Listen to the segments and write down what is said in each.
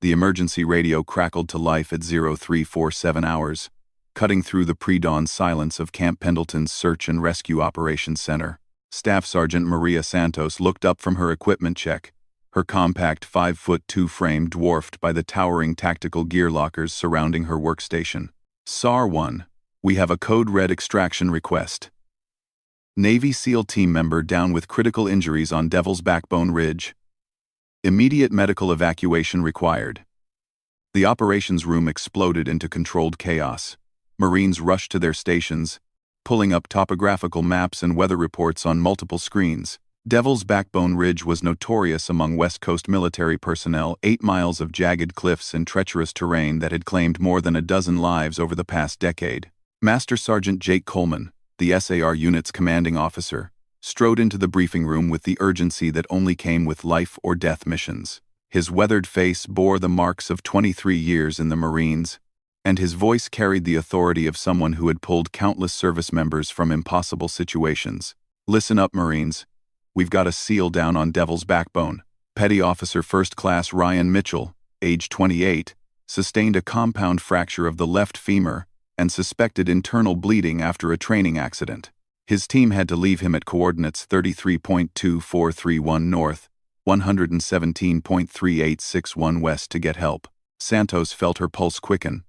The emergency radio crackled to life at 0347 hours, cutting through the pre-dawn silence of Camp Pendleton's Search and Rescue Operations Center. Staff Sergeant Maria Santos looked up from her equipment check, her compact 5'2" frame dwarfed by the towering tactical gear lockers surrounding her workstation. SAR 1, we have a code red extraction request. Navy SEAL team member down with critical injuries on Devil's Backbone Ridge. Immediate medical evacuation required. The operations room exploded into controlled chaos. Marines rushed to their stations, pulling up topographical maps and weather reports on multiple screens. Devil's Backbone Ridge was notorious among West Coast military personnel, 8 miles of jagged cliffs and treacherous terrain that had claimed more than a dozen lives over the past decade. Master Sergeant Jake Coleman, the SAR unit's commanding officer, strode into the briefing room with the urgency that only came with life-or-death missions. His weathered face bore the marks of 23 years in the Marines, and his voice carried the authority of someone who had pulled countless service members from impossible situations. Listen up, Marines. We've got a SEAL down on Devil's Backbone. Petty Officer First Class Ryan Mitchell, age 28, sustained a compound fracture of the left femur and suspected internal bleeding after a training accident. His team had to leave him at coordinates 33.2431 north, 117.3861 west to get help. Santos felt her pulse quicken.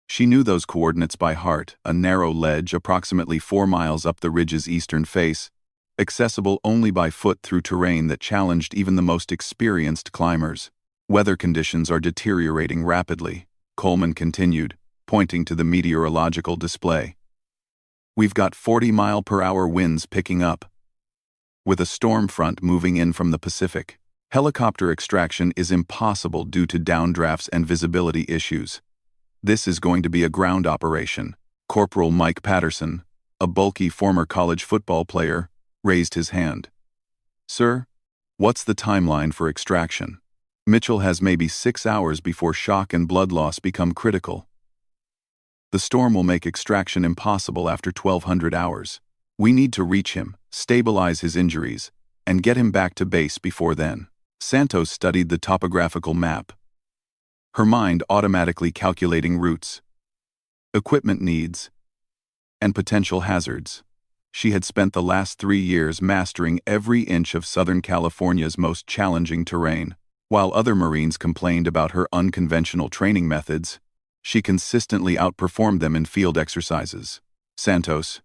She knew those coordinates by heart, a narrow ledge approximately 4 miles up the ridge's eastern face, accessible only by foot through terrain that challenged even the most experienced climbers. Weather conditions are deteriorating rapidly, Coleman continued, pointing to the meteorological display. We've got 40-mile-per-hour winds picking up, with a storm front moving in from the Pacific. Helicopter extraction is impossible due to downdrafts and visibility issues. This is going to be a ground operation. Corporal Mike Patterson, a bulky former college football player, raised his hand. Sir, what's the timeline for extraction? Mitchell has maybe 6 hours before shock and blood loss become critical. The storm will make extraction impossible after 1,200 hours. We need to reach him, stabilize his injuries, and get him back to base before then. Santos studied the topographical map, her mind automatically calculating routes, equipment needs, and potential hazards. She had spent the last 3 years mastering every inch of Southern California's most challenging terrain. While other Marines complained about her unconventional training methods, she consistently outperformed them in field exercises. Santos,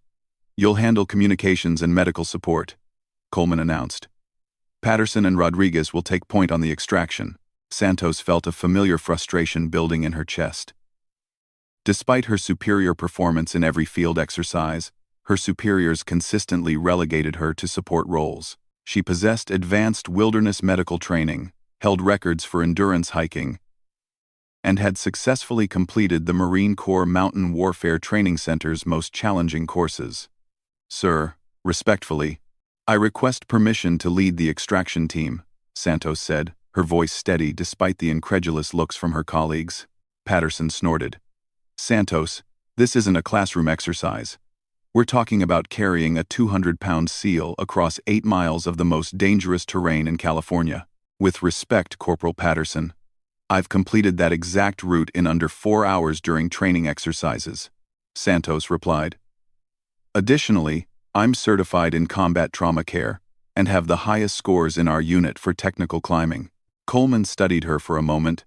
you'll handle communications and medical support, Coleman announced. Patterson and Rodriguez will take point on the extraction. Santos felt a familiar frustration building in her chest. Despite her superior performance in every field exercise, her superiors consistently relegated her to support roles. She possessed advanced wilderness medical training, held records for endurance hiking, and had successfully completed the Marine Corps Mountain Warfare Training Center's most challenging courses. Sir, respectfully, I request permission to lead the extraction team, Santos said, her voice steady despite the incredulous looks from her colleagues. Patterson snorted. Santos, this isn't a classroom exercise. We're talking about carrying a 200-pound SEAL across 8 miles of the most dangerous terrain in California. With respect, Corporal Patterson, I've completed that exact route in under 4 hours during training exercises, Santos replied. Additionally, I'm certified in combat trauma care and have the highest scores in our unit for technical climbing. Coleman studied her for a moment,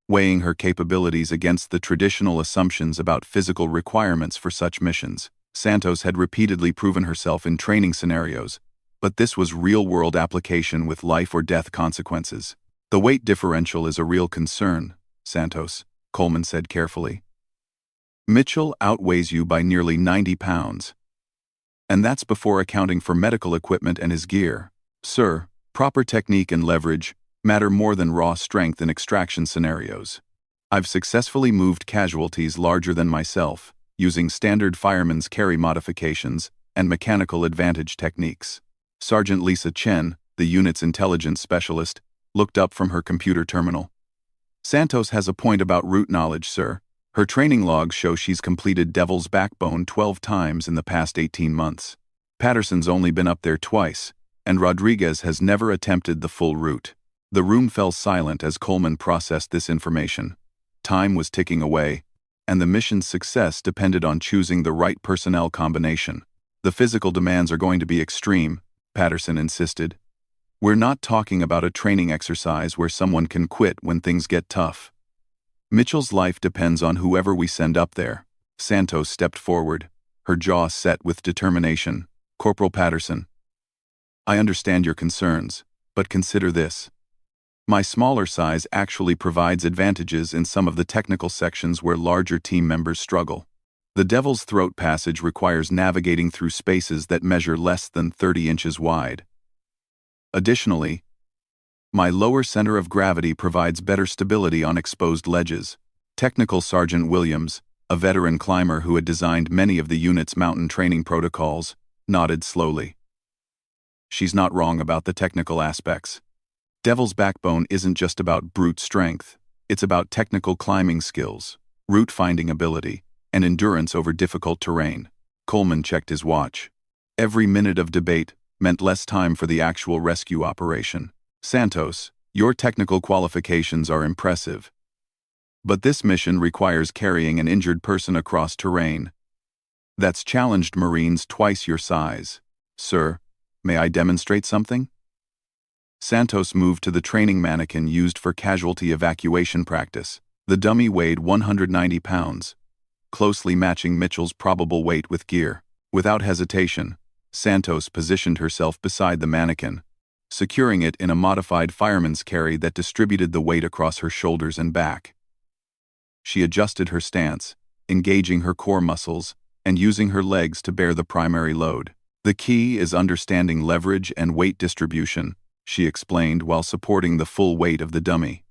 weighing her capabilities against the traditional assumptions about physical requirements for such missions. Santos had repeatedly proven herself in training scenarios, but this was real-world application with life-or-death consequences. The weight differential is a real concern, Santos, Coleman said carefully. Mitchell outweighs you by nearly 90 pounds. And that's before accounting for medical equipment and his gear. Sir, proper technique and leverage matter more than raw strength in extraction scenarios. I've successfully moved casualties larger than myself, using standard fireman's carry modifications and mechanical advantage techniques. Sergeant Lisa Chen, the unit's intelligence specialist, looked up from her computer terminal. Santos has a point about route knowledge, sir. Her training logs show she's completed Devil's Backbone 12 times in the past 18 months. Patterson's only been up there twice, and Rodriguez has never attempted the full route. The room fell silent as Coleman processed this information. Time was ticking away, and the mission's success depended on choosing the right personnel combination. The physical demands are going to be extreme, Patterson insisted. We're not talking about a training exercise where someone can quit when things get tough. Mitchell's life depends on whoever we send up there. Santos stepped forward, her jaw set with determination. Corporal Patterson, I understand your concerns, but consider this. My smaller size actually provides advantages in some of the technical sections where larger team members struggle. The Devil's Throat passage requires navigating through spaces that measure less than 30 inches wide. Additionally, my lower center of gravity provides better stability on exposed ledges. Technical Sergeant Williams, a veteran climber who had designed many of the unit's mountain training protocols, nodded slowly. She's not wrong about the technical aspects. Devil's Backbone isn't just about brute strength, it's about technical climbing skills, route-finding ability, and endurance over difficult terrain. Coleman checked his watch. Every minute of debate meant less time for the actual rescue operation. Santos, your technical qualifications are impressive. But this mission requires carrying an injured person across terrain that's challenged Marines twice your size. Sir, may I demonstrate something? Santos moved to the training mannequin used for casualty evacuation practice. The dummy weighed 190 pounds, closely matching Mitchell's probable weight with gear. Without hesitation, Santos positioned herself beside the mannequin, securing it in a modified fireman's carry that distributed the weight across her shoulders and back. She adjusted her stance, engaging her core muscles and using her legs to bear the primary load. The key is understanding leverage and weight distribution, she explained while supporting the full weight of the dummy.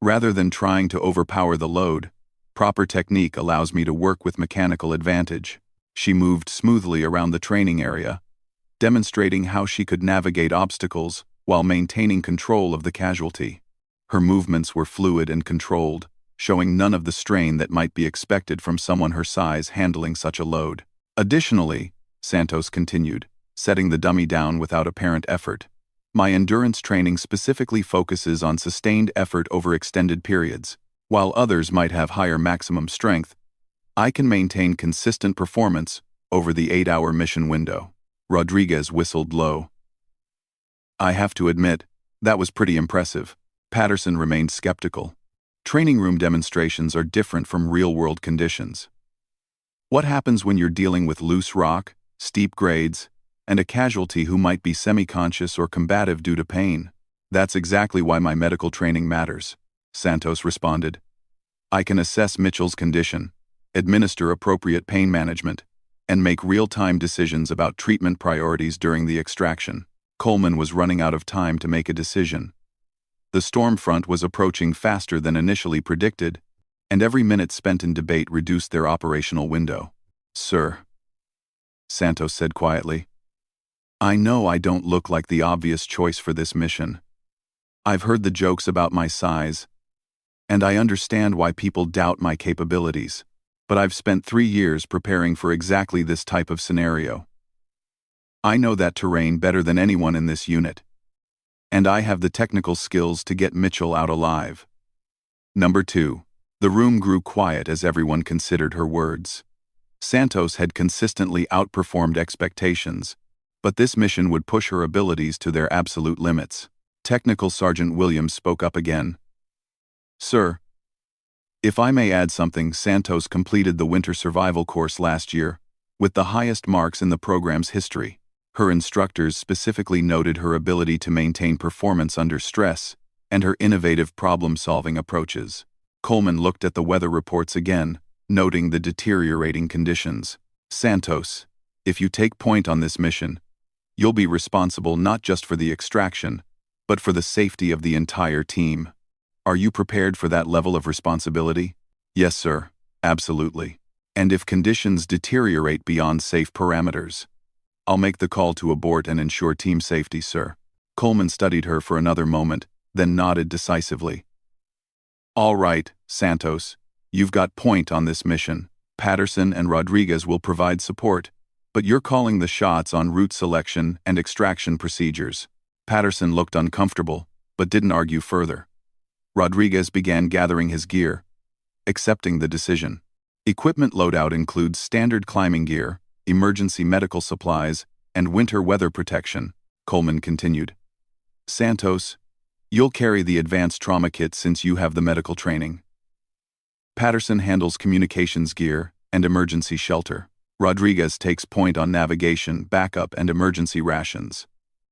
Rather than trying to overpower the load, proper technique allows me to work with mechanical advantage. She moved smoothly around the training area, demonstrating how she could navigate obstacles while maintaining control of the casualty. Her movements were fluid and controlled, showing none of the strain that might be expected from someone her size handling such a load. Additionally, Santos continued, setting the dummy down without apparent effort, my endurance training specifically focuses on sustained effort over extended periods. While others might have higher maximum strength, I can maintain consistent performance over the 8-hour mission window. Rodriguez whistled low. I have to admit, that was pretty impressive. Patterson remained skeptical. Training room demonstrations are different from real-world conditions. What happens when you're dealing with loose rock, steep grades, and a casualty who might be semi-conscious or combative due to pain? That's exactly why my medical training matters, Santos responded. I can assess Mitchell's condition, administer appropriate pain management, and make real-time decisions about treatment priorities during the extraction. Coleman was running out of time to make a decision. The storm front was approaching faster than initially predicted, and every minute spent in debate reduced their operational window. Sir, Santos said quietly, I know I don't look like the obvious choice for this mission. I've heard the jokes about my size, and I understand why people doubt my capabilities, but I've spent 3 years preparing for exactly this type of scenario. I know that terrain better than anyone in this unit, and I have the technical skills to get Mitchell out alive. Number 2. The room grew quiet as everyone considered her words. Santos had consistently outperformed expectations, but this mission would push her abilities to their absolute limits. Technical Sergeant Williams spoke up again. Sir, if I may add something, Santos completed the winter survival course last year, with the highest marks in the program's history. Her instructors specifically noted her ability to maintain performance under stress and her innovative problem-solving approaches. Coleman looked at the weather reports again, noting the deteriorating conditions. Santos, if you take point on this mission, you'll be responsible not just for the extraction, but for the safety of the entire team. Are you prepared for that level of responsibility? Yes, sir, absolutely. And if conditions deteriorate beyond safe parameters, I'll make the call to abort and ensure team safety, sir. Coleman studied her for another moment, then nodded decisively. All right, Santos, you've got point on this mission. Patterson and Rodriguez will provide support, but you're calling the shots on route selection and extraction procedures. Patterson looked uncomfortable, but didn't argue further. Rodriguez began gathering his gear, accepting the decision. Equipment loadout includes standard climbing gear, emergency medical supplies, and winter weather protection, Coleman continued. Santos, you'll carry the advanced trauma kit since you have the medical training. Patterson handles communications gear and emergency shelter. Rodriguez takes point on navigation, backup, and emergency rations.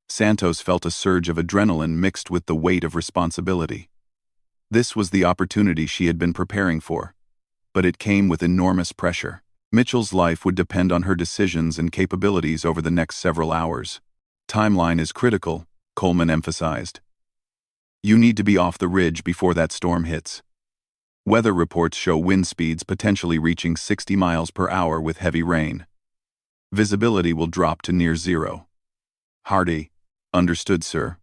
Santos felt a surge of adrenaline mixed with the weight of responsibility. This was the opportunity she had been preparing for, but it came with enormous pressure. Mitchell's life would depend on her decisions and capabilities over the next several hours. Timeline is critical, Coleman emphasized. You need to be off the ridge before that storm hits. Weather reports show wind speeds potentially reaching 60 miles per hour with heavy rain. Visibility will drop to near zero. Hardy. Understood, sir.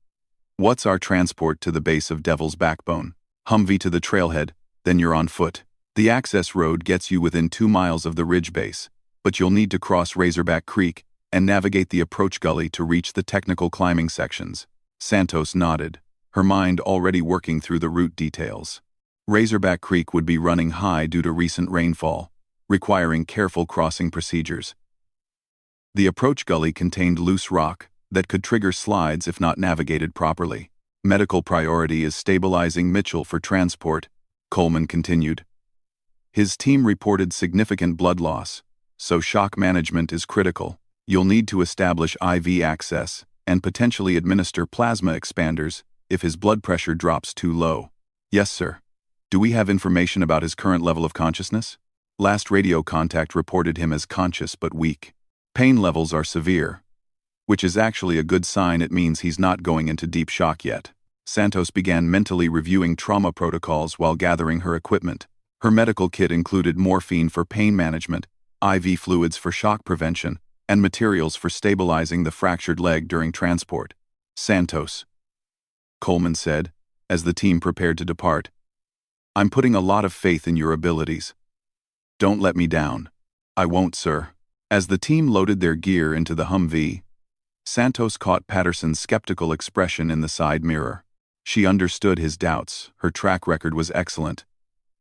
What's our transport to the base of Devil's Backbone? Humvee to the trailhead, then you're on foot. The access road gets you within 2 miles of the ridge base, but you'll need to cross Razorback Creek and navigate the approach gully to reach the technical climbing sections. Santos nodded, her mind already working through the route details. Razorback Creek would be running high due to recent rainfall, requiring careful crossing procedures. The approach gully contained loose rock that could trigger slides if not navigated properly. Medical priority is stabilizing Mitchell for transport, Coleman continued. His team reported significant blood loss, so shock management is critical. You'll need to establish IV access and potentially administer plasma expanders if his blood pressure drops too low. Yes, sir. Do we have information about his current level of consciousness? Last radio contact reported him as conscious but weak. Pain levels are severe, which is actually a good sign. It means he's not going into deep shock yet. Santos began mentally reviewing trauma protocols while gathering her equipment. Her medical kit included morphine for pain management, IV fluids for shock prevention, and materials for stabilizing the fractured leg during transport. Santos, Coleman said, as the team prepared to depart. I'm putting a lot of faith in your abilities. Don't let me down. I won't, sir. As the team loaded their gear into the Humvee, Santos caught Patterson's skeptical expression in the side mirror. She understood his doubts. Her track record was excellent.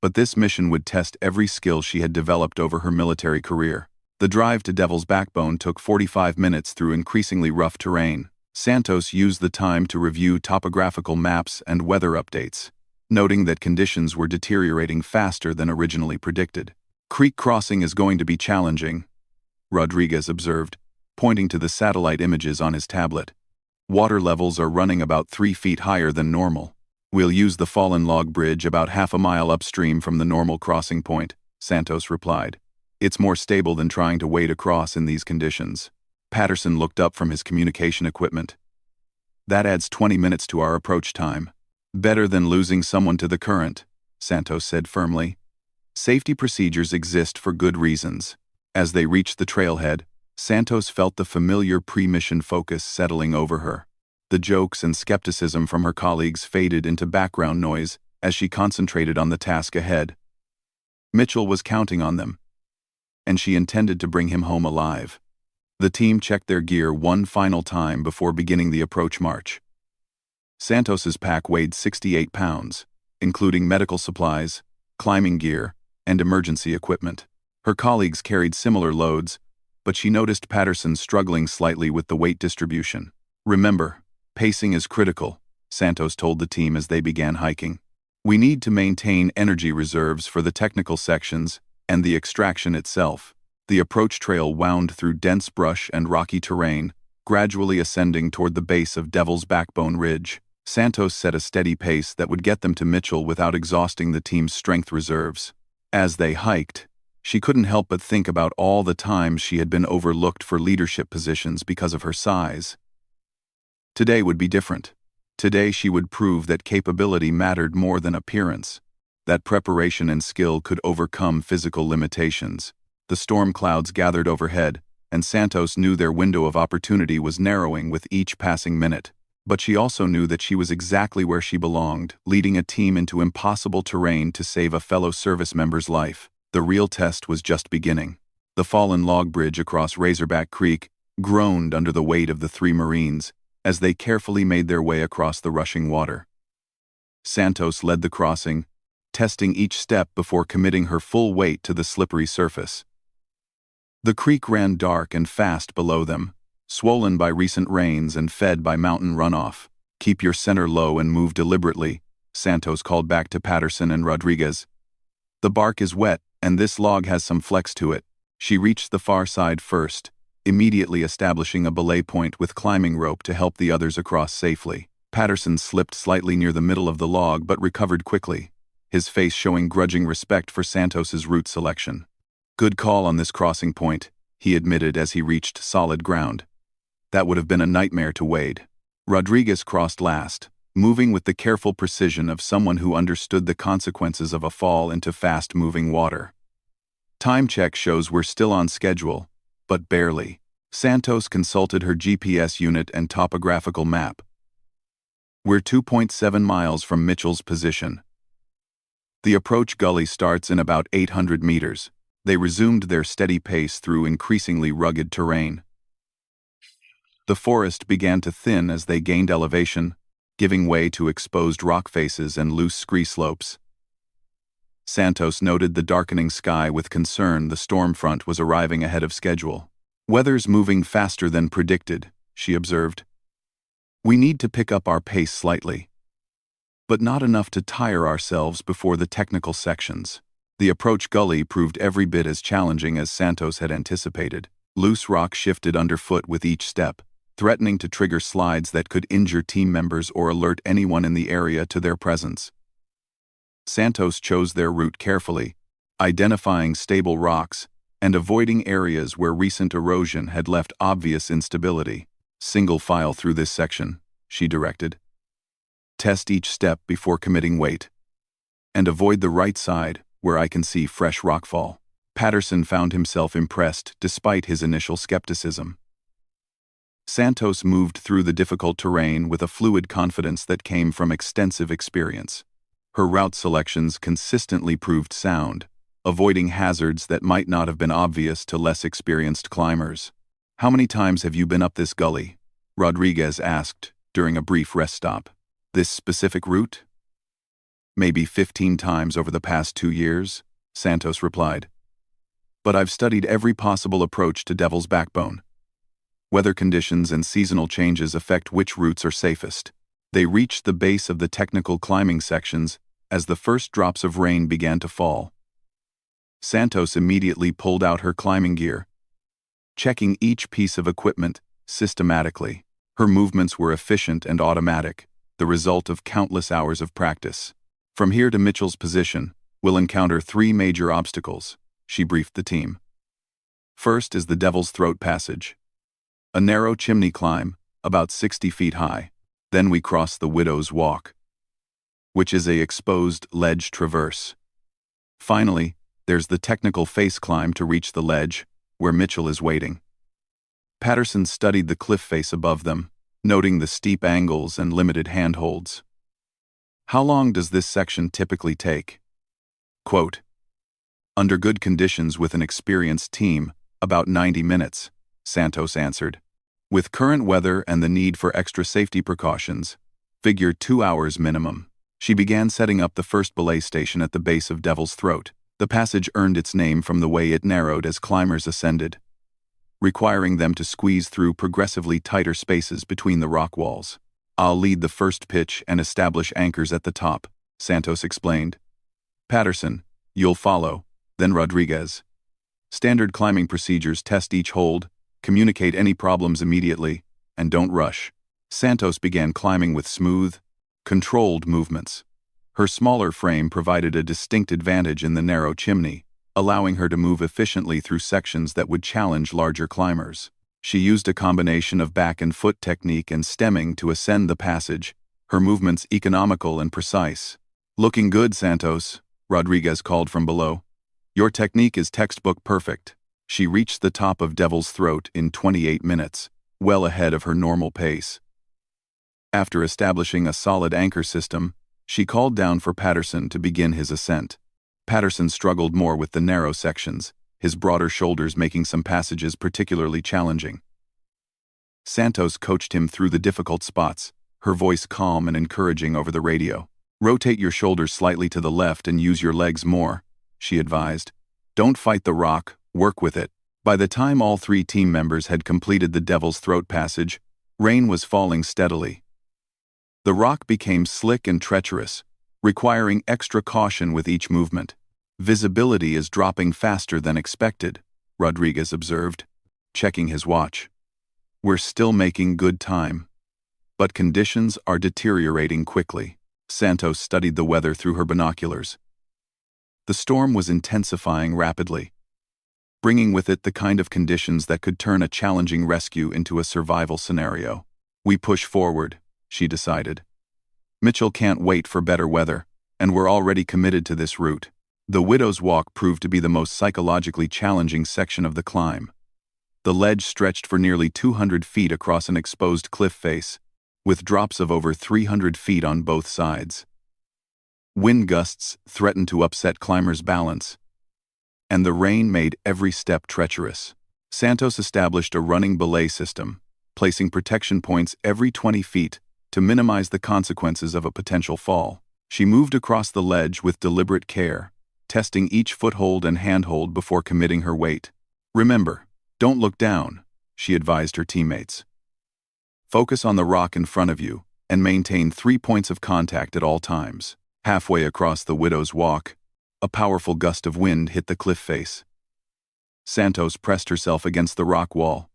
But this mission would test every skill she had developed over her military career. The drive to Devil's Backbone took 45 minutes through increasingly rough terrain. Santos used the time to review topographical maps and weather updates, noting that conditions were deteriorating faster than originally predicted. Creek crossing is going to be challenging, Rodriguez observed, pointing to the satellite images on his tablet. Water levels are running about 3 feet higher than normal. We'll use the fallen log bridge about half a mile upstream from the normal crossing point, Santos replied. It's more stable than trying to wade across in these conditions. Patterson looked up from his communication equipment. That adds 20 minutes to our approach time. Better than losing someone to the current, Santos said firmly. Safety procedures exist for good reasons. As they reached the trailhead, Santos felt the familiar pre-mission focus settling over her. The jokes and skepticism from her colleagues faded into background noise as she concentrated on the task ahead. Mitchell was counting on them, and she intended to bring him home alive. The team checked their gear one final time before beginning the approach march. Santos's pack weighed 68 pounds, including medical supplies, climbing gear, and emergency equipment. Her colleagues carried similar loads, but she noticed Patterson struggling slightly with the weight distribution. Remember, pacing is critical, Santos told the team as they began hiking. We need to maintain energy reserves for the technical sections and the extraction itself. The approach trail wound through dense brush and rocky terrain, gradually ascending toward the base of Devil's Backbone Ridge. Santos set a steady pace that would get them to Mitchell without exhausting the team's strength reserves. As they hiked, she couldn't help but think about all the times she had been overlooked for leadership positions because of her size. Today would be different. Today she would prove that capability mattered more than appearance, that preparation and skill could overcome physical limitations. The storm clouds gathered overhead, and Santos knew their window of opportunity was narrowing with each passing minute. But she also knew that she was exactly where she belonged, leading a team into impossible terrain to save a fellow service member's life. The real test was just beginning. The fallen log bridge across Razorback Creek groaned under the weight of the 3 Marines, as they carefully made their way across the rushing water. Santos led the crossing, testing each step before committing her full weight to the slippery surface. The creek ran dark and fast below them, swollen by recent rains and fed by mountain runoff. "Keep your center low and move deliberately," Santos called back to Patterson and Rodriguez. "The bark is wet, and this log has some flex to it." She reached the far side first, immediately establishing a belay point with climbing rope to help the others across safely. Patterson slipped slightly near the middle of the log but recovered quickly, his face showing grudging respect for Santos's route selection. "Good call on this crossing point," he admitted as he reached solid ground. "That would have been a nightmare to wade." Rodriguez crossed last, moving with the careful precision of someone who understood the consequences of a fall into fast-moving water. Time check shows we're still on schedule, but barely. Santos consulted her GPS unit and topographical map. "We're 2.7 miles from Mitchell's position. The approach gully starts in about 800 meters. They resumed their steady pace through increasingly rugged terrain. The forest began to thin as they gained elevation, giving way to exposed rock faces and loose scree slopes. Santos noted the darkening sky with concern. The storm front was arriving ahead of schedule. "Weather's moving faster than predicted," she observed. "We need to pick up our pace slightly, but not enough to tire ourselves before the technical sections." The approach gully proved every bit as challenging as Santos had anticipated. Loose rock shifted underfoot with each step, threatening to trigger slides that could injure team members or alert anyone in the area to their presence. Santos chose their route carefully, identifying stable rocks and avoiding areas where recent erosion had left obvious instability. "Single file through this section," she directed. "Test each step before committing weight. And avoid the right side, where I can see fresh rockfall." Patterson found himself impressed despite his initial skepticism. Santos moved through the difficult terrain with a fluid confidence that came from extensive experience. Her route selections consistently proved sound, avoiding hazards that might not have been obvious to less experienced climbers. "How many times have you been up this gully?" Rodriguez asked during a brief rest stop. "This specific route?" "Maybe 15 times over the past 2 years," Santos replied. "But I've studied every possible approach to Devil's Backbone. Weather conditions and seasonal changes affect which routes are safest." They reached the base of the technical climbing sections as the first drops of rain began to fall. Santos immediately pulled out her climbing gear, checking each piece of equipment systematically. Her movements were efficient and automatic, the result of countless hours of practice. "From here to Mitchell's position, we'll encounter 3 major obstacles," she briefed the team. "First is the Devil's Throat Passage, a narrow chimney climb, about 60 feet high. Then we cross the Widow's Walk, which is a exposed ledge traverse. Finally, there's the technical face climb to reach the ledge, where Mitchell is waiting." Patterson studied the cliff face above them, noting the steep angles and limited handholds. "How long does this section typically take?" Quote, "Under good conditions with an experienced team, about 90 minutes, Santos answered. "With current weather and the need for extra safety precautions, figure 2 hours minimum." She began setting up the first belay station at the base of Devil's Throat. The passage earned its name from the way it narrowed as climbers ascended, requiring them to squeeze through progressively tighter spaces between the rock walls. "I'll lead the first pitch and establish anchors at the top," Santos explained. "Patterson, you'll follow, then Rodriguez. Standard climbing procedures: test each hold, communicate any problems immediately, and don't rush." Santos began climbing with smooth, controlled movements. Her smaller frame provided a distinct advantage in the narrow chimney, allowing her to move efficiently through sections that would challenge larger climbers. She used a combination of back and foot technique and stemming to ascend the passage, her movements economical and precise. "Looking good, Santos," Rodriguez called from below. "Your technique is textbook perfect." She reached the top of Devil's Throat in 28 minutes, well ahead of her normal pace. After establishing a solid anchor system, she called down for Patterson to begin his ascent. Patterson struggled more with the narrow sections, his broader shoulders making some passages particularly challenging. Santos coached him through the difficult spots, her voice calm and encouraging over the radio. "Rotate your shoulders slightly to the left and use your legs more," she advised. "Don't fight the rock, work with it." By the time all 3 team members had completed the Devil's Throat passage, rain was falling steadily. The rock became slick and treacherous, requiring extra caution with each movement. "Visibility is dropping faster than expected," Rodriguez observed, checking his watch. "We're still making good time, but conditions are deteriorating quickly." Santos studied the weather through her binoculars. The storm was intensifying rapidly, bringing with it the kind of conditions that could turn a challenging rescue into a survival scenario. "We push forward," she decided. "Mitchell can't wait for better weather, and we're already committed to this route." The Widow's Walk proved to be the most psychologically challenging section of the climb. The ledge stretched for nearly 200 feet across an exposed cliff face, with drops of over 300 feet on both sides. Wind gusts threatened to upset climbers' balance, and the rain made every step treacherous. Santos established a running belay system, placing protection points every 20 feet to minimize the consequences of a potential fall. She moved across the ledge with deliberate care, testing each foothold and handhold before committing her weight. "Remember, don't look down," she advised her teammates. "Focus on the rock in front of you and maintain 3 points of contact at all times." Halfway across the Widow's Walk, a powerful gust of wind hit the cliff face. Santos pressed herself against the rock wall,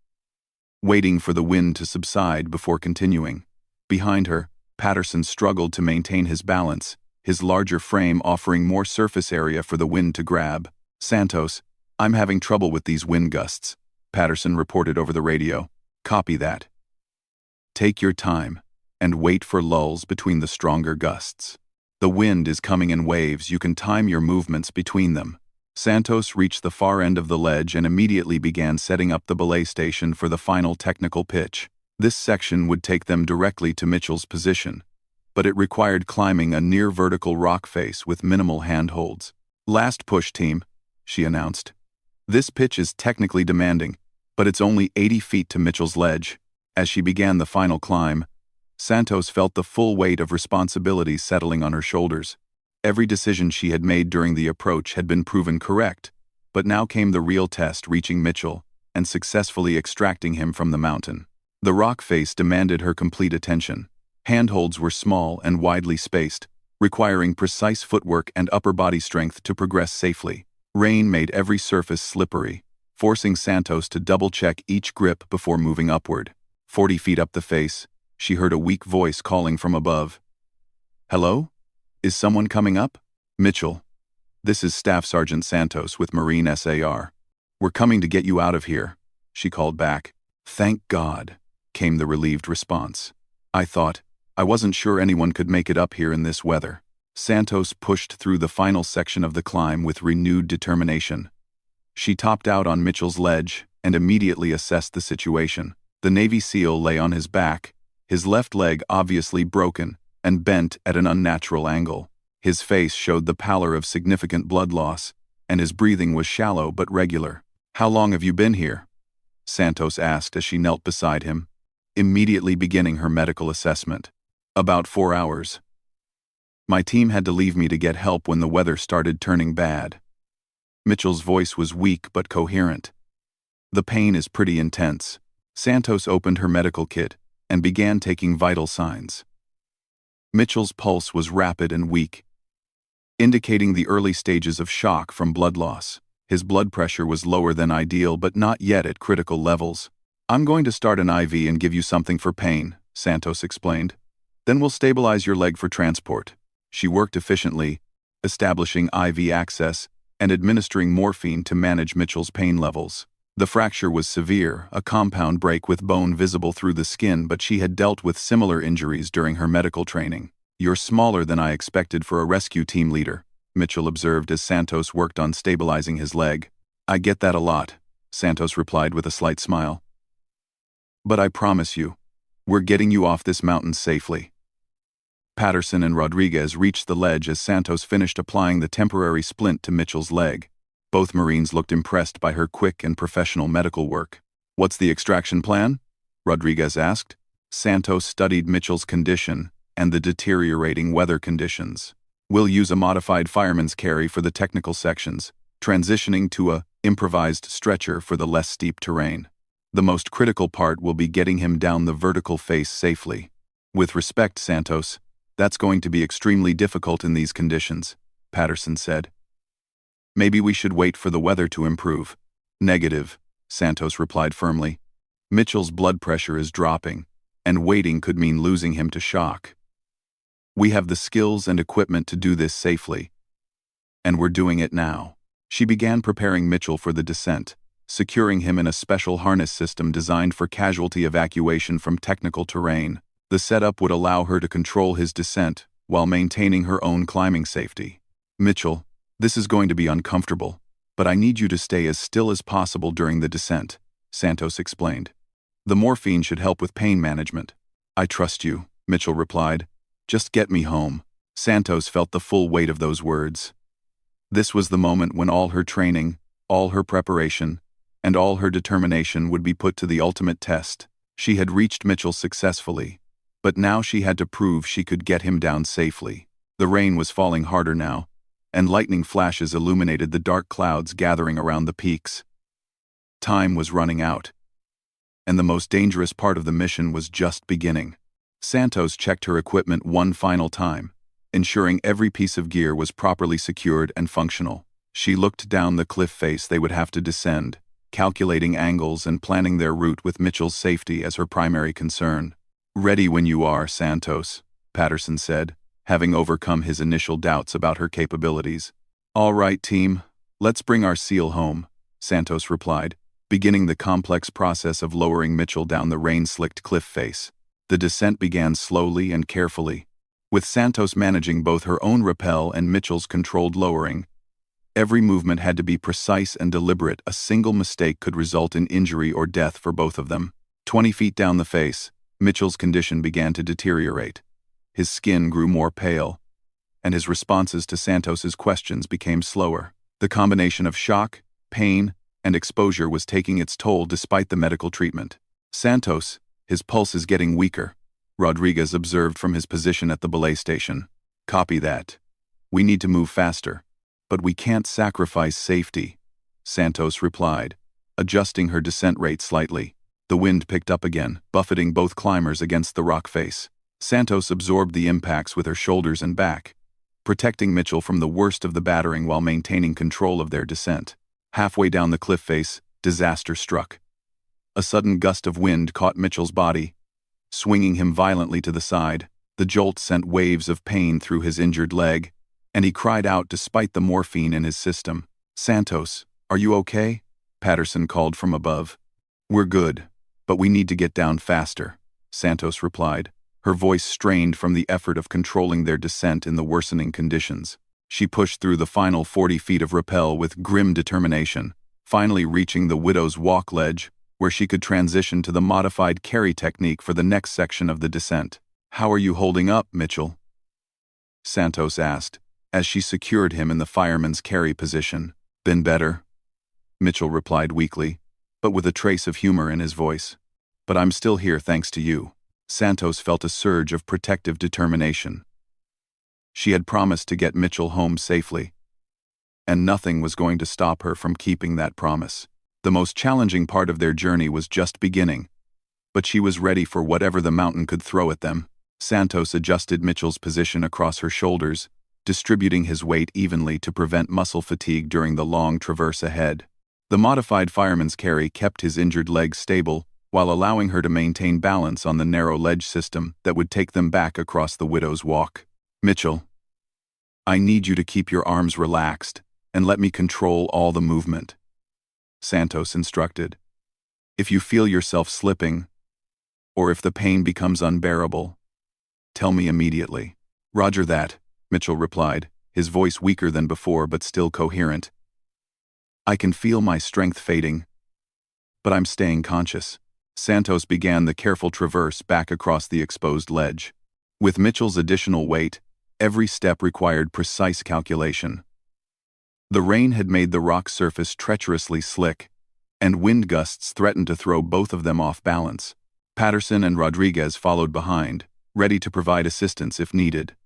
waiting for the wind to subside before continuing. Behind her, Patterson struggled to maintain his balance, his larger frame offering more surface area for the wind to grab. "Santos, I'm having trouble with these wind gusts," Patterson reported over the radio. "Copy that. Take your time and wait for lulls between the stronger gusts. The wind is coming in waves, you can time your movements between them." Santos reached the far end of the ledge and immediately began setting up the belay station for the final technical pitch. This section would take them directly to Mitchell's position, but it required climbing a near-vertical rock face with minimal handholds. "Last push, team," she announced. "This pitch is technically demanding, but it's only 80 feet to Mitchell's ledge." As she began the final climb, Santos felt the full weight of responsibility settling on her shoulders. Every decision she had made during the approach had been proven correct, but now came the real test, reaching Mitchell and successfully extracting him from the mountain. The rock face demanded her complete attention. Handholds were small and widely spaced, requiring precise footwork and upper body strength to progress safely. Rain made every surface slippery, forcing Santos to double-check each grip before moving upward. 40 feet up the face, she heard a weak voice calling from above. "Hello? Is someone coming up?" "Mitchell, this is Staff Sergeant Santos with Marine SAR. We're coming to get you out of here," she called back. "Thank God," came the relieved response. I wasn't sure anyone could make it up here in this weather." Santos pushed through the final section of the climb with renewed determination. She topped out on Mitchell's ledge and immediately assessed the situation. The Navy SEAL lay on his back, his left leg obviously broken and bent at an unnatural angle. His face showed the pallor of significant blood loss, and his breathing was shallow but regular. "How long have you been here?" Santos asked as she knelt beside him, immediately beginning her medical assessment. "About 4 hours. My team had to leave me to get help when the weather started turning bad." Mitchell's voice was weak but coherent. "The pain is pretty intense." Santos opened her medical kit and began taking vital signs. Mitchell's pulse was rapid and weak, indicating the early stages of shock from blood loss. His blood pressure was lower than ideal but not yet at critical levels. "I'm going to start an IV and give you something for pain," Santos explained. "Then we'll stabilize your leg for transport." She worked efficiently, establishing IV access and administering morphine to manage Mitchell's pain levels. The fracture was severe, a compound break with bone visible through the skin, but she had dealt with similar injuries during her medical training. "You're smaller than I expected for a rescue team leader," Mitchell observed as Santos worked on stabilizing his leg. "I get that a lot," Santos replied with a slight smile. "But I promise you, we're getting you off this mountain safely." Patterson and Rodriguez reached the ledge as Santos finished applying the temporary splint to Mitchell's leg. Both Marines looked impressed by her quick and professional medical work. "What's the extraction plan?" Rodriguez asked. Santos studied Mitchell's condition and the deteriorating weather conditions. We'll use a modified fireman's carry for the technical sections, transitioning to a improvised stretcher for the less steep terrain. The most critical part will be getting him down the vertical face safely. With respect, Santos, that's going to be extremely difficult in these conditions, Patterson said. Maybe we should wait for the weather to improve. Negative, Santos replied firmly. Mitchell's blood pressure is dropping, and waiting could mean losing him to shock. We have the skills and equipment to do this safely, and we're doing it now. She began preparing Mitchell for the descent, securing him in a special harness system designed for casualty evacuation from technical terrain. The setup would allow her to control his descent while maintaining her own climbing safety. Mitchell, this is going to be uncomfortable, but I need you to stay as still as possible during the descent, Santos explained. The morphine should help with pain management. I trust you, Mitchell replied. Just get me home. Santos felt the full weight of those words. This was the moment when all her training, all her preparation, and all her determination would be put to the ultimate test. She had reached Mitchell successfully, but now she had to prove she could get him down safely. The rain was falling harder now, and lightning flashes illuminated the dark clouds gathering around the peaks. Time was running out, and the most dangerous part of the mission was just beginning. Santos checked her equipment one final time, ensuring every piece of gear was properly secured and functional. She looked down the cliff face they would have to descend, calculating angles and planning their route with Mitchell's safety as her primary concern. Ready when you are, Santos, Patterson said, having overcome his initial doubts about her capabilities. All right, team, let's bring our seal home, Santos replied, beginning the complex process of lowering Mitchell down the rain-slicked cliff face. The descent began slowly and carefully, with Santos managing both her own rappel and Mitchell's controlled lowering. Every movement had to be precise and deliberate. A single mistake could result in injury or death for both of them. 20 feet down the face, Mitchell's condition began to deteriorate. His skin grew more pale, and his responses to Santos's questions became slower. The combination of shock, pain, and exposure was taking its toll despite the medical treatment. Santos, his pulse is getting weaker, Rodriguez observed from his position at the belay station. Copy that. We need to move faster, but we can't sacrifice safety, Santos replied, adjusting her descent rate slightly. The wind picked up again, buffeting both climbers against the rock face. Santos absorbed the impacts with her shoulders and back, protecting Mitchell from the worst of the battering while maintaining control of their descent. Halfway down the cliff face, disaster struck. A sudden gust of wind caught Mitchell's body, swinging him violently to the side. The jolt sent waves of pain through his injured leg, and he cried out despite the morphine in his system. Santos, are you okay? Patterson called from above. We're good, but we need to get down faster, Santos replied, her voice strained from the effort of controlling their descent in the worsening conditions. She pushed through the final 40 feet of rappel with grim determination, finally reaching the Widow's Walk ledge, where she could transition to the modified carry technique for the next section of the descent. How are you holding up, Mitchell? Santos asked, as she secured him in the fireman's carry position. Been better, Mitchell replied weakly, but with a trace of humor in his voice. But I'm still here thanks to you. Santos felt a surge of protective determination. She had promised to get Mitchell home safely, and nothing was going to stop her from keeping that promise. The most challenging part of their journey was just beginning, but she was ready for whatever the mountain could throw at them. Santos adjusted Mitchell's position across her shoulders, distributing his weight evenly to prevent muscle fatigue during the long traverse ahead. The modified fireman's carry kept his injured leg stable while allowing her to maintain balance on the narrow ledge system that would take them back across the Widow's Walk. Mitchell, I need you to keep your arms relaxed and let me control all the movement, Santos instructed. If you feel yourself slipping, or if the pain becomes unbearable, tell me immediately. Roger that, Mitchell replied, his voice weaker than before but still coherent. I can feel my strength fading, but I'm staying conscious. Santos began the careful traverse back across the exposed ledge. With Mitchell's additional weight, every step required precise calculation. The rain had made the rock surface treacherously slick, and wind gusts threatened to throw both of them off balance. Patterson and Rodriguez followed behind, ready to provide assistance if needed.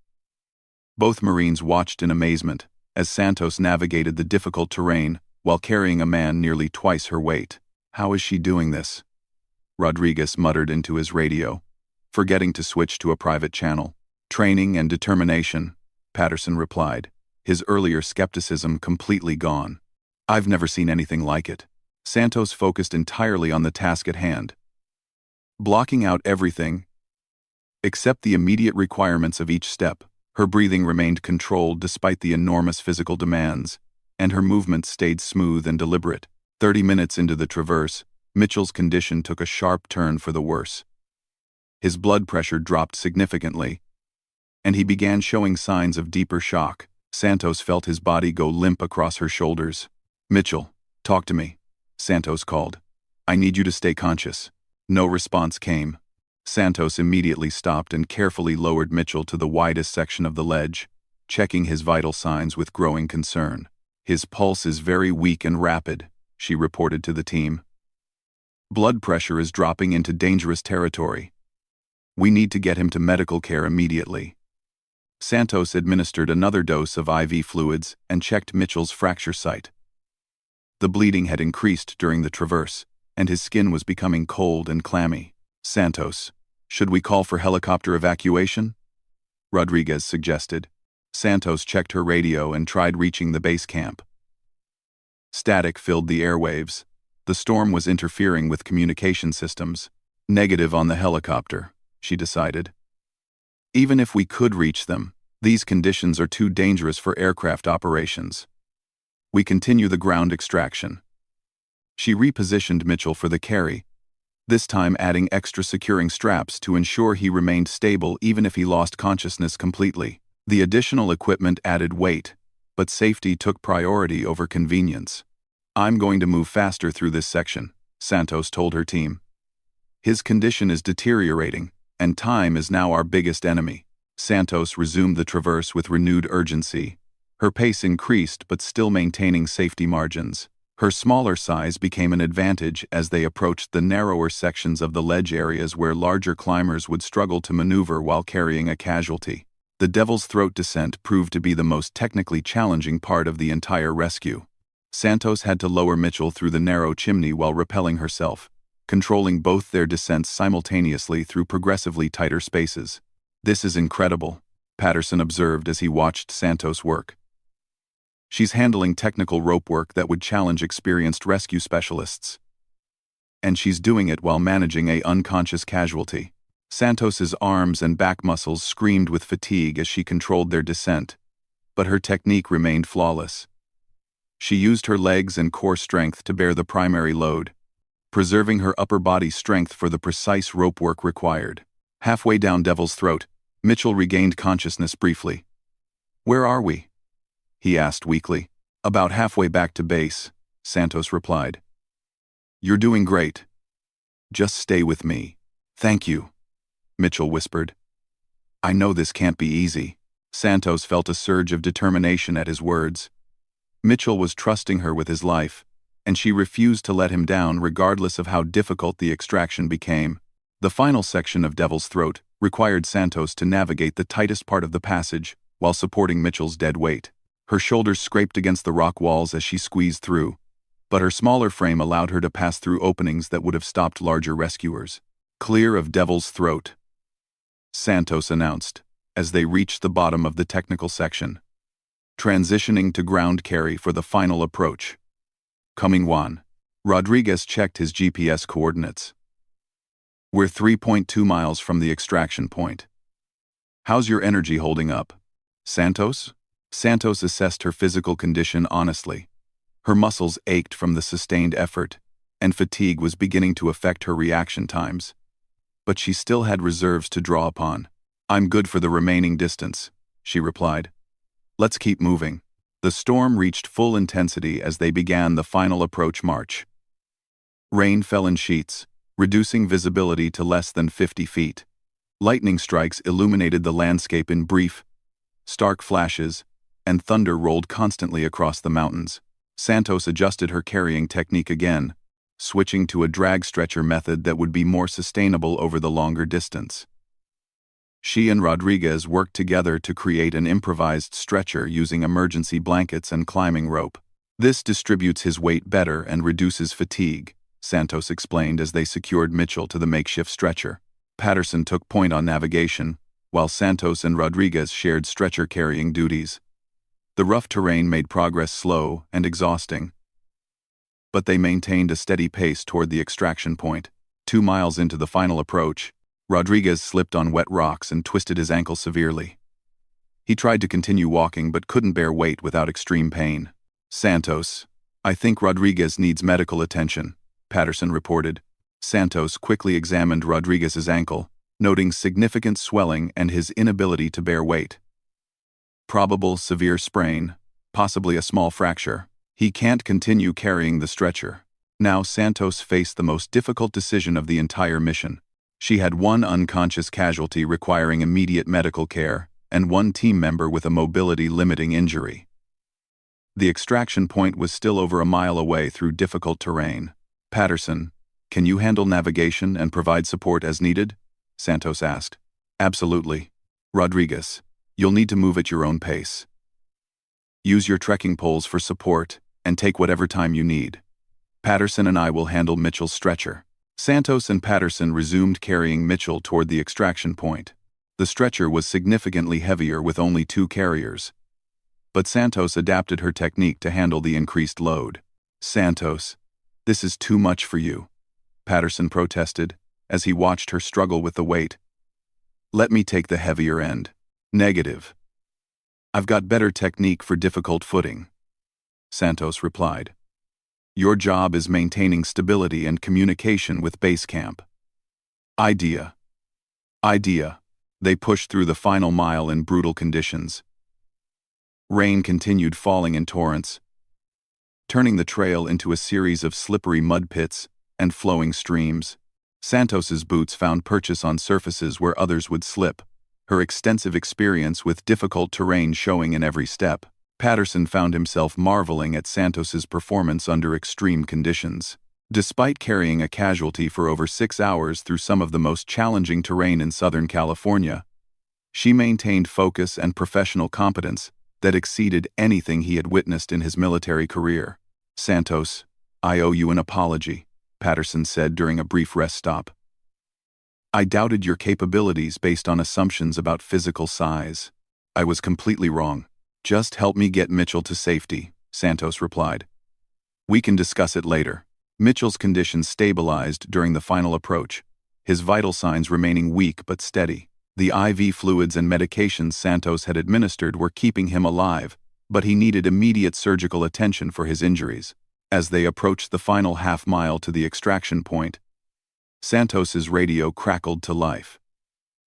Both Marines watched in amazement as Santos navigated the difficult terrain while carrying a man nearly twice her weight. "How is she doing this?" Rodriguez muttered into his radio, forgetting to switch to a private channel. "Training and determination," Patterson replied, his earlier skepticism completely gone. "I've never seen anything like it." Santos focused entirely on the task at hand, blocking out everything except the immediate requirements of each step. Her breathing remained controlled despite the enormous physical demands, and her movements stayed smooth and deliberate. 30 minutes into the traverse, Mitchell's condition took a sharp turn for the worse. His blood pressure dropped significantly, and he began showing signs of deeper shock. Santos felt his body go limp across her shoulders. "Mitchell, talk to me," Santos called. "I need you to stay conscious." No response came. Santos immediately stopped and carefully lowered Mitchell to the widest section of the ledge, checking his vital signs with growing concern. "His pulse is very weak and rapid," she reported to the team. "Blood pressure is dropping into dangerous territory. We need to get him to medical care immediately." Santos administered another dose of IV fluids and checked Mitchell's fracture site. The bleeding had increased during the traverse, and his skin was becoming cold and clammy. "Santos, should we call for helicopter evacuation?" Rodriguez suggested. Santos checked her radio and tried reaching the base camp. Static filled the airwaves. The storm was interfering with communication systems. "Negative on the helicopter," she decided. "Even if we could reach them, these conditions are too dangerous for aircraft operations. We continue the ground extraction." She repositioned Mitchell for the carry, this time adding extra securing straps to ensure he remained stable even if he lost consciousness completely. The additional equipment added weight, but safety took priority over convenience. "I'm going to move faster through this section," Santos told her team. "His condition is deteriorating, and time is now our biggest enemy." Santos resumed the traverse with renewed urgency. Her pace increased but still maintaining safety margins. Her smaller size became an advantage as they approached the narrower sections of the ledge areas where larger climbers would struggle to maneuver while carrying a casualty. The Devil's Throat descent proved to be the most technically challenging part of the entire rescue. Santos had to lower Mitchell through the narrow chimney while rappelling herself, controlling both their descents simultaneously through progressively tighter spaces. "This is incredible," Patterson observed as he watched Santos work. "She's handling technical rope work that would challenge experienced rescue specialists. And she's doing it while managing an unconscious casualty." Santos's arms and back muscles screamed with fatigue as she controlled their descent, but her technique remained flawless. She used her legs and core strength to bear the primary load, preserving her upper body strength for the precise rope work required. Halfway down Devil's Throat, Mitchell regained consciousness briefly. "Where are we?" he asked weakly. "About halfway back to base," Santos replied. "You're doing great. Just stay with me." "Thank you," Mitchell whispered. "I know this can't be easy." Santos felt a surge of determination at his words. Mitchell was trusting her with his life, and she refused to let him down regardless of how difficult the extraction became. The final section of Devil's Throat required Santos to navigate the tightest part of the passage while supporting Mitchell's dead weight. Her shoulders scraped against the rock walls as she squeezed through, but her smaller frame allowed her to pass through openings that would have stopped larger rescuers. "Clear of Devil's Throat," Santos announced, as they reached the bottom of the technical section. Transitioning to ground carry for the final approach. Coming Juan. Rodriguez checked his GPS coordinates. "We're 3.2 miles from the extraction point. How's your energy holding up, Santos?" Santos assessed her physical condition honestly. Her muscles ached from the sustained effort, and fatigue was beginning to affect her reaction times. But she still had reserves to draw upon. "I'm good for the remaining distance," she replied. "Let's keep moving." The storm reached full intensity as they began the final approach march. Rain fell in sheets, reducing visibility to less than 50 feet. Lightning strikes illuminated the landscape in brief, stark flashes, and thunder rolled constantly across the mountains. Santos adjusted her carrying technique again, switching to a drag stretcher method that would be more sustainable over the longer distance. She and Rodriguez worked together to create an improvised stretcher using emergency blankets and climbing rope. This distributes his weight better and reduces fatigue, Santos explained as they secured Mitchell to the makeshift stretcher. Patterson took point on navigation, while Santos and Rodriguez shared stretcher-carrying duties. The rough terrain made progress slow and exhausting, but they maintained a steady pace toward the extraction point. 2 miles into the final approach, Rodriguez slipped on wet rocks and twisted his ankle severely. He tried to continue walking but couldn't bear weight without extreme pain. Santos, I think Rodriguez needs medical attention, Patterson reported. Santos quickly examined Rodriguez's ankle, noting significant swelling and his inability to bear weight. Probable severe sprain, possibly a small fracture. He can't continue carrying the stretcher. Now Santos faced the most difficult decision of the entire mission. She had one unconscious casualty requiring immediate medical care, and one team member with a mobility-limiting injury. The extraction point was still over a mile away through difficult terrain. Patterson, can you handle navigation and provide support as needed? Santos asked. Absolutely. Rodriguez, you'll need to move at your own pace. Use your trekking poles for support, and take whatever time you need. Patterson and I will handle Mitchell's stretcher. Santos and Patterson resumed carrying Mitchell toward the extraction point. The stretcher was significantly heavier with only 2 carriers, but Santos adapted her technique to handle the increased load. Santos, this is too much for you, Patterson protested as he watched her struggle with the weight. Let me take the heavier end. Negative. I've got better technique for difficult footing, Santos replied. Your job is maintaining stability and communication with base camp. Idea. They pushed through the final mile in brutal conditions. Rain continued falling in torrents, turning the trail into a series of slippery mud pits and flowing streams. Santos's boots found purchase on surfaces where others would slip, her extensive experience with difficult terrain showing in every step. Patterson found himself marveling at Santos's performance under extreme conditions. Despite carrying a casualty for over 6 hours through some of the most challenging terrain in Southern California, she maintained focus and professional competence that exceeded anything he had witnessed in his military career. Santos, I owe you an apology, Patterson said during a brief rest stop. I doubted your capabilities based on assumptions about physical size. I was completely wrong. Just help me get Mitchell to safety, Santos replied. We can discuss it later. Mitchell's condition stabilized during the final approach, his vital signs remaining weak but steady. The IV fluids and medications Santos had administered were keeping him alive, but he needed immediate surgical attention for his injuries. As they approached the final half-mile to the extraction point, Santos's radio crackled to life.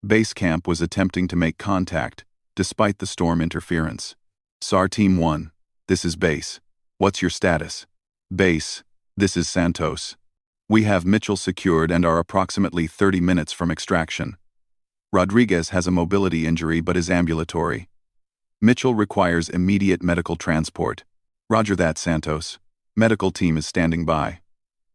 Base camp was attempting to make contact, despite the storm interference. SAR Team 1, this is Base. What's your status? Base, this is Santos. We have Mitchell secured and are approximately 30 minutes from extraction. Rodriguez has a mobility injury but is ambulatory. Mitchell requires immediate medical transport. Roger that, Santos. Medical team is standing by.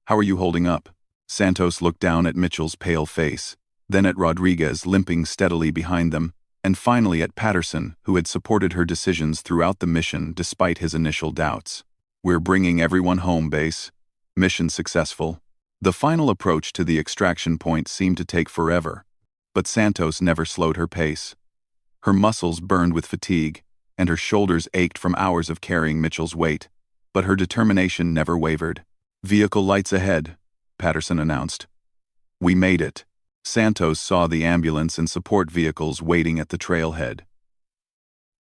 How are you holding up? Santos looked down at Mitchell's pale face, then at Rodriguez limping steadily behind them, and finally at Patterson, who had supported her decisions throughout the mission despite his initial doubts. We're bringing everyone home, Base. Mission successful. The final approach to the extraction point seemed to take forever, but Santos never slowed her pace. Her muscles burned with fatigue, and her shoulders ached from hours of carrying Mitchell's weight, but her determination never wavered. Vehicle lights ahead, Patterson announced. We made it. Santos saw the ambulance and support vehicles waiting at the trailhead.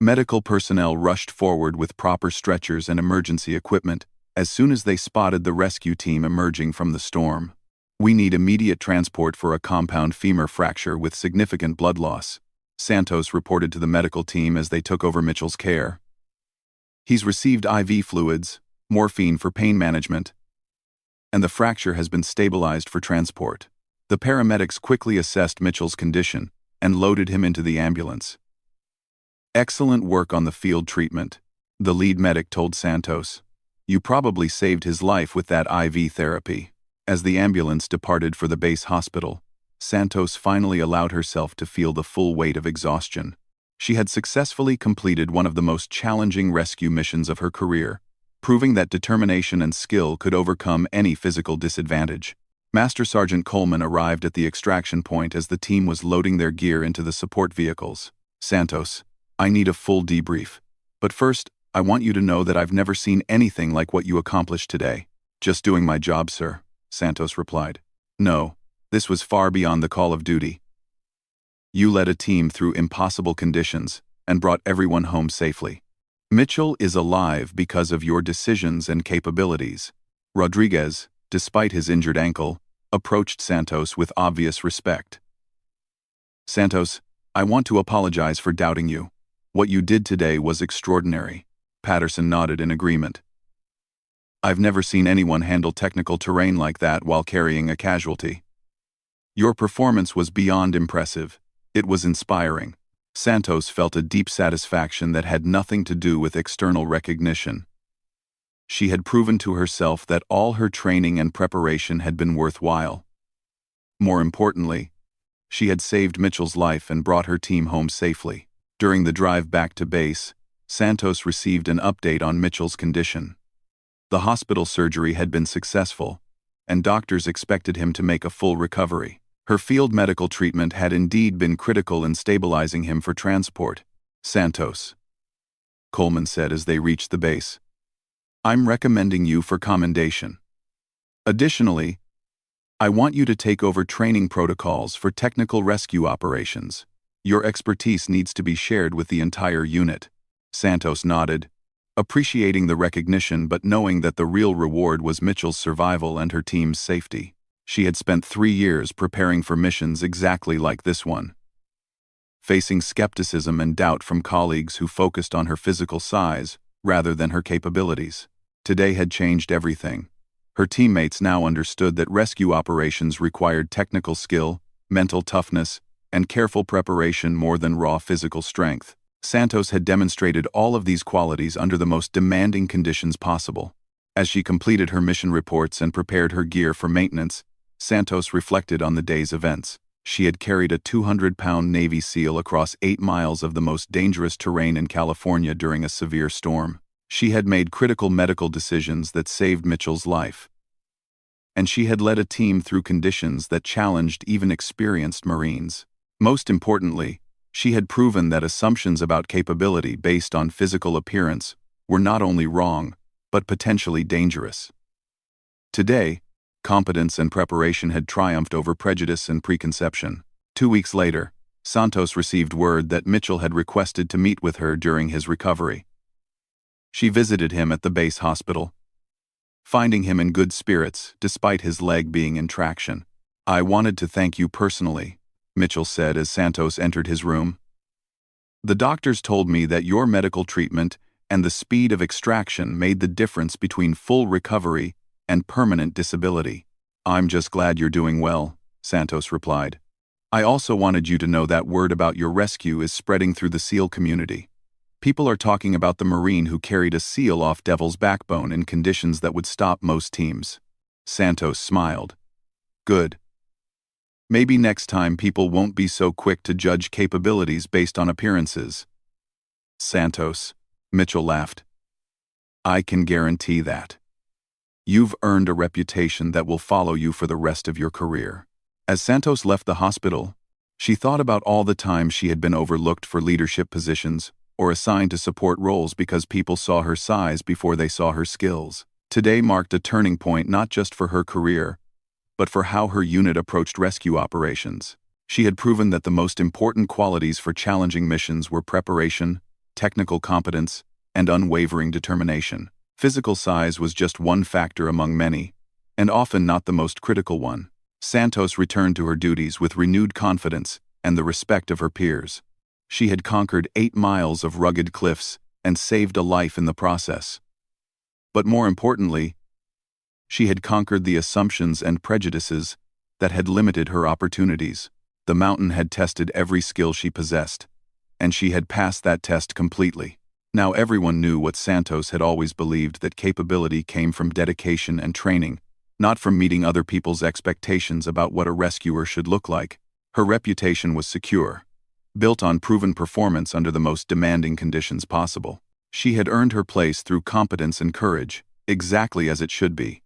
Medical personnel rushed forward with proper stretchers and emergency equipment as soon as they spotted the rescue team emerging from the storm. We need immediate transport for a compound femur fracture with significant blood loss, Santos reported to the medical team as they took over Mitchell's care. He's received IV fluids, morphine for pain management, and the fracture has been stabilized for transport. The paramedics quickly assessed Mitchell's condition and loaded him into the ambulance. Excellent work on the field treatment, the lead medic told Santos. You probably saved his life with that IV therapy. As the ambulance departed for the base hospital, Santos finally allowed herself to feel the full weight of exhaustion. She had successfully completed one of the most challenging rescue missions of her career, proving that determination and skill could overcome any physical disadvantage. Master Sergeant Coleman arrived at the extraction point as the team was loading their gear into the support vehicles. "Santos, I need a full debrief. But first, I want you to know that I've never seen anything like what you accomplished today." "Just doing my job, sir," Santos replied. "No, this was far beyond the call of duty. You led a team through impossible conditions and brought everyone home safely. Mitchell is alive because of your decisions and capabilities." Rodriguez, despite his injured ankle, approached Santos with obvious respect. "Santos, I want to apologize for doubting you. What you did today was extraordinary." Patterson nodded in agreement. "I've never seen anyone handle technical terrain like that while carrying a casualty. Your performance was beyond impressive. It was inspiring." Santos felt a deep satisfaction that had nothing to do with external recognition. She had proven to herself that all her training and preparation had been worthwhile. More importantly, she had saved Mitchell's life and brought her team home safely. During the drive back to base, Santos received an update on Mitchell's condition. The hospital surgery had been successful, and doctors expected him to make a full recovery. Her field medical treatment had indeed been critical in stabilizing him for transport. "Santos," Coleman said as they reached the base, "I'm recommending you for commendation. Additionally, I want you to take over training protocols for technical rescue operations. Your expertise needs to be shared with the entire unit." Santos nodded, appreciating the recognition but knowing that the real reward was Mitchell's survival and her team's safety. She had spent 3 years preparing for missions exactly like this one. Facing skepticism and doubt from colleagues who focused on her physical size rather than her capabilities. Today had changed everything. Her teammates now understood that rescue operations required technical skill, mental toughness, and careful preparation more than raw physical strength. Santos had demonstrated all of these qualities under the most demanding conditions possible. As she completed her mission reports and prepared her gear for maintenance, Santos reflected on the day's events. She had carried a 200-pound Navy SEAL across 8 miles of the most dangerous terrain in California during a severe storm. She had made critical medical decisions that saved Mitchell's life. And she had led a team through conditions that challenged even experienced Marines. Most importantly, she had proven that assumptions about capability based on physical appearance were not only wrong, but potentially dangerous. Today, competence and preparation had triumphed over prejudice and preconception. 2 weeks later, Santos received word that Mitchell had requested to meet with her during his recovery. She visited him at the base hospital, finding him in good spirits despite his leg being in traction. "I wanted to thank you personally," Mitchell said as Santos entered his room. "The doctors told me that your medical treatment and the speed of extraction made the difference between full recovery and permanent disability." "I'm just glad you're doing well," Santos replied. "I also wanted you to know that word about your rescue is spreading through the SEAL community. People are talking about the Marine who carried a SEAL off Devil's Backbone in conditions that would stop most teams." Santos smiled. "Good. Maybe next time people won't be so quick to judge capabilities based on appearances." "Santos," Mitchell laughed, "I can guarantee that. You've earned a reputation that will follow you for the rest of your career." As Santos left the hospital, she thought about all the times she had been overlooked for leadership positions or assigned to support roles because people saw her size before they saw her skills. Today marked a turning point not just for her career, but for how her unit approached rescue operations. She had proven that the most important qualities for challenging missions were preparation, technical competence, and unwavering determination. Physical size was just one factor among many, and often not the most critical one. Santos returned to her duties with renewed confidence and the respect of her peers. She had conquered 8 miles of rugged cliffs and saved a life in the process. But more importantly, she had conquered the assumptions and prejudices that had limited her opportunities. The mountain had tested every skill she possessed, and she had passed that test completely. Now everyone knew what Santos had always believed, that capability came from dedication and training, not from meeting other people's expectations about what a rescuer should look like. Her reputation was secure, built on proven performance under the most demanding conditions possible. She had earned her place through competence and courage, exactly as it should be.